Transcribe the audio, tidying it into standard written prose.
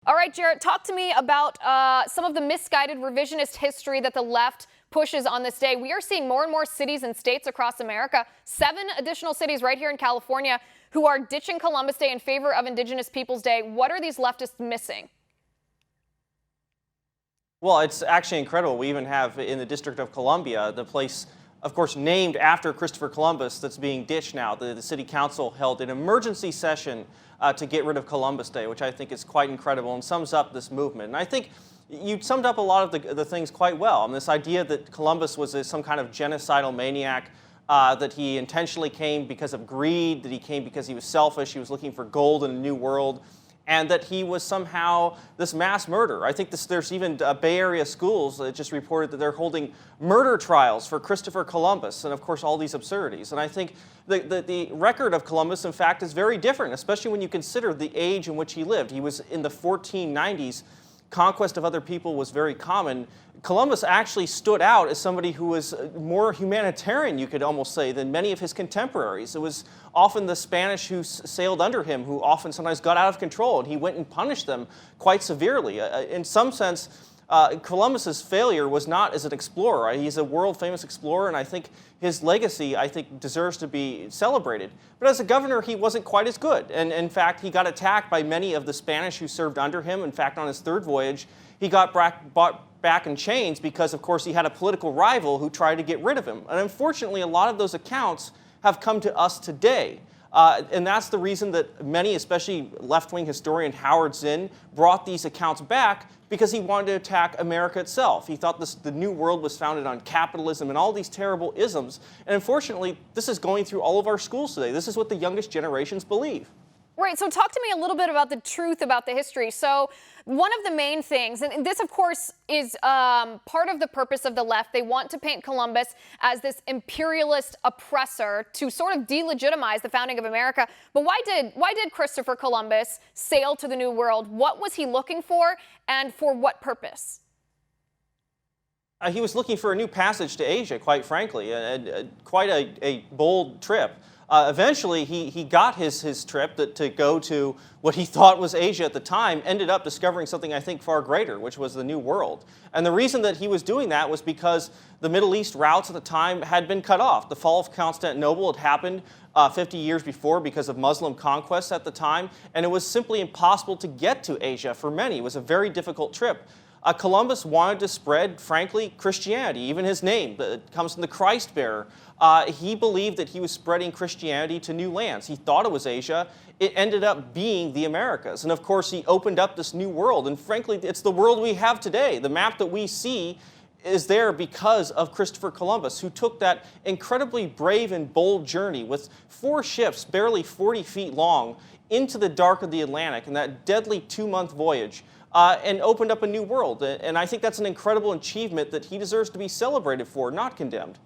All right, Jarrett, talk to me about some of the misguided revisionist history that the left pushes on this day. We are seeing more and more cities and states across America, 7 additional cities right here in California, who are ditching Columbus Day in favor of Indigenous Peoples Day. What are these leftists missing? Well, it's actually incredible. We even have in the District of Columbia, the place, of course, named after Christopher Columbus that's being ditched now. The city council held an emergency session to get rid of Columbus Day, which I think is quite incredible and sums up this movement. And I think you summed up a lot of the things quite well. And this idea that Columbus was some kind of genocidal maniac, that he intentionally came because of greed, that he came because he was selfish, he was looking for gold in a new world, and that he was somehow this mass murderer. I think there's even Bay Area schools that just reported that they're holding murder trials for Christopher Columbus, and of course all these absurdities. And I think the record of Columbus, in fact, is very different, especially when you consider the age in which he lived. He was in the 1490s. Conquest of other people was very common. Columbus actually stood out as somebody who was more humanitarian, you could almost say, than many of his contemporaries. It was often the Spanish who sailed under him who often sometimes got out of control, and he went and punished them quite severely. In some sense, Columbus's failure was not as an explorer. Right? He's a world-famous explorer, and I think his legacy, deserves to be celebrated. But as a governor, he wasn't quite as good. And in fact, he got attacked by many of the Spanish who served under him. In fact, on his 3rd voyage, he got brought back in chains because, of course, he had a political rival who tried to get rid of him. And unfortunately, a lot of those accounts have come to us today. And that's the reason that many, especially left-wing historian Howard Zinn, brought these accounts back, because he wanted to attack America itself. He thought the New World was founded on capitalism and all these terrible isms. And unfortunately, this is going through all of our schools today. This is what the youngest generations believe. Right, so talk to me a little bit about the truth about the history. So one of the main things, and this of course is part of the purpose of the left, they want to paint Columbus as this imperialist oppressor to sort of delegitimize the founding of America. But why did Christopher Columbus sail to the New World? What was he looking for, and for what purpose? He was looking for a new passage to Asia, quite frankly, quite a bold trip. Eventually, he got his trip to go to what he thought was Asia at the time, ended up discovering something I think far greater, which was the New World. And the reason that he was doing that was because the Middle East routes at the time had been cut off. The fall of Constantinople had happened 50 years before because of Muslim conquests at the time, and it was simply impossible to get to Asia for many. It was a very difficult trip. Columbus wanted to spread, frankly, Christianity. Even his name comes from the Christ bearer. He believed that he was spreading Christianity to new lands. He thought it was Asia. It ended up being the Americas. And of course, he opened up this new world. And frankly, it's the world we have today. The map that we see is there because of Christopher Columbus, who took that incredibly brave and bold journey with 4 ships barely 40 feet long into the dark of the Atlantic in that deadly 2-month voyage. And opened up a new world. And I think that's an incredible achievement that he deserves to be celebrated for, not condemned.